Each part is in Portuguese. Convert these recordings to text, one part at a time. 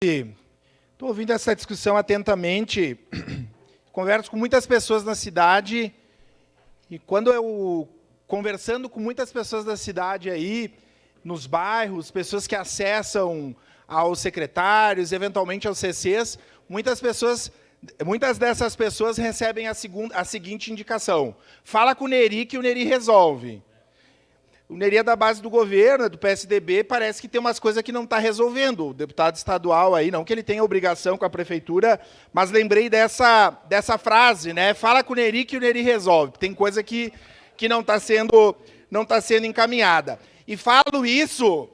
Estou ouvindo essa discussão atentamente, converso com muitas pessoas na cidade, e quando eu conversando com muitas pessoas da cidade aí, nos bairros, pessoas que acessam aos secretários, eventualmente aos CCs, muitas dessas pessoas recebem a seguinte indicação: fala com o Neri que o Neri resolve. O Neri é da base do governo, do PSDB, parece que tem umas coisas que não está resolvendo. O deputado estadual aí, não que ele tenha obrigação com a prefeitura, mas lembrei dessa frase, né? Fala com o Neri que o Neri resolve. Tem coisa que não está sendo encaminhada. E falo isso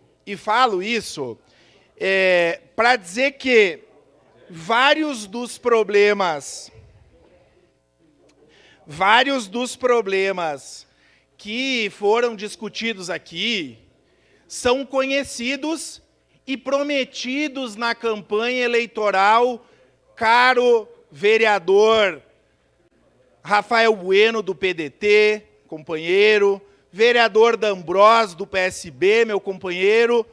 para dizer que vários dos problemas que foram discutidos aqui são conhecidos e prometidos na campanha eleitoral, caro vereador Rafael Bueno, do PDT, companheiro, vereador D'Ambrosio, do PSB, meu companheiro.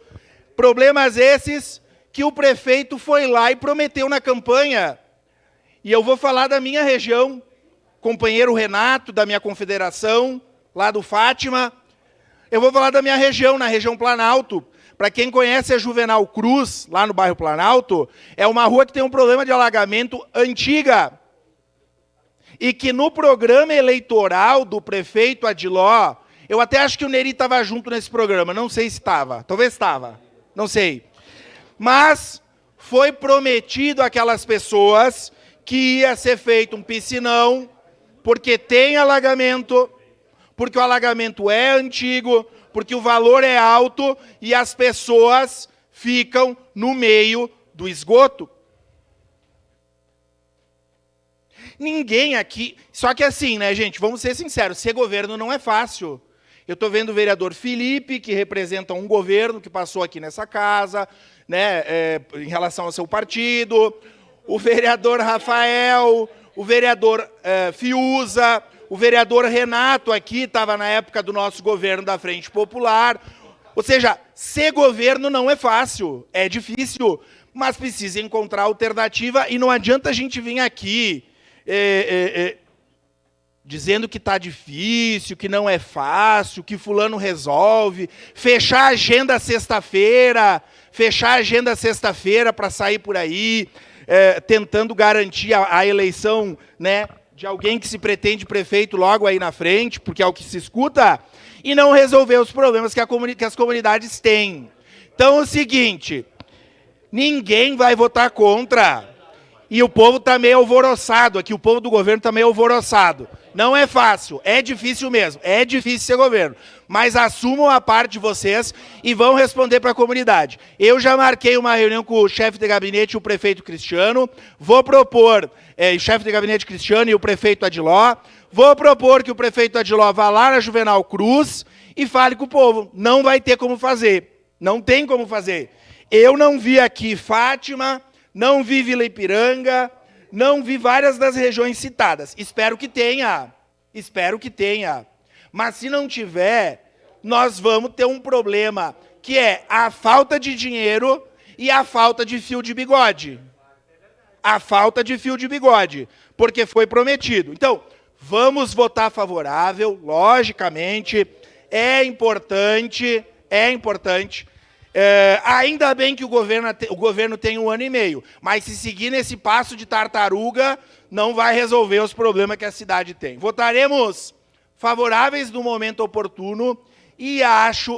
Problemas esses que o prefeito foi lá e prometeu na campanha. E eu vou falar da minha região, companheiro Renato, da minha confederação, lá do Fátima. Eu vou falar da minha região, na região Planalto. Para quem conhece a Juvenal Cruz, lá no bairro Planalto, é uma rua que tem um problema de alagamento antiga. E que no programa eleitoral do prefeito Adiló, eu até acho que o Neri estava junto nesse programa, não sei se estava, talvez estava, não sei. Mas foi prometido àquelas pessoas que ia ser feito um piscinão, porque tem alagamento, porque o alagamento é antigo, porque o valor é alto e as pessoas ficam no meio do esgoto. Ninguém aqui... Só que assim, né, gente, vamos ser sinceros, ser governo não é fácil. Eu estou vendo o vereador Felipe, que representa um governo que passou aqui nessa casa, né, em relação ao seu partido, o vereador Rafael, o vereador Fiuza, o vereador Renato aqui, estava na época do nosso governo da Frente Popular. Ou seja, ser governo não é fácil, é difícil, mas precisa encontrar alternativa e não adianta a gente vir aqui dizendo que está difícil, que não é fácil, que fulano resolve, fechar a agenda sexta-feira para sair por aí, tentando garantir a eleição, né, de alguém que se pretende prefeito logo aí na frente, porque é o que se escuta, e não resolver os problemas que as comunidades têm. Então é o seguinte, ninguém vai votar contra, e o povo está meio alvoroçado aqui, o povo do governo está meio alvoroçado. Não é fácil, é difícil mesmo, é difícil ser governo, mas assumam a parte de vocês e vão responder para a comunidade. Eu já marquei uma reunião com o chefe de gabinete e o prefeito Cristiano, vou propor, o chefe de gabinete Cristiano e o prefeito Adiló, vou propor que o prefeito Adiló vá lá na Juvenal Cruz e fale com o povo. Não vai ter como fazer, não tem como fazer. Eu não vi aqui Fátima, não vi Vila Ipiranga, não vi várias das regiões citadas. Espero que tenha. Mas se não tiver, nós vamos ter um problema, que é a falta de dinheiro e a falta de fio de bigode. Porque foi prometido. Então, vamos votar favorável, logicamente, é importante. Ainda bem que o governo tem 1 ano e meio, mas se seguir nesse passo de tartaruga, não vai resolver os problemas que a cidade tem. Votaremos favoráveis no momento oportuno e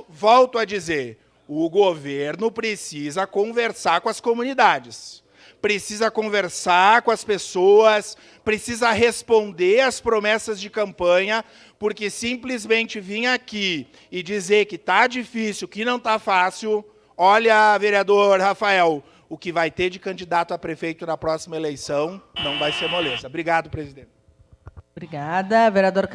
volto a dizer, o governo precisa conversar com as comunidades, precisa conversar com as pessoas, precisa responder às promessas de campanha, porque simplesmente vir aqui e dizer que está difícil, que não está fácil, olha, vereador Rafael, o que vai ter de candidato a prefeito na próxima eleição não vai ser moleza. Obrigado, presidente. Obrigada, vereador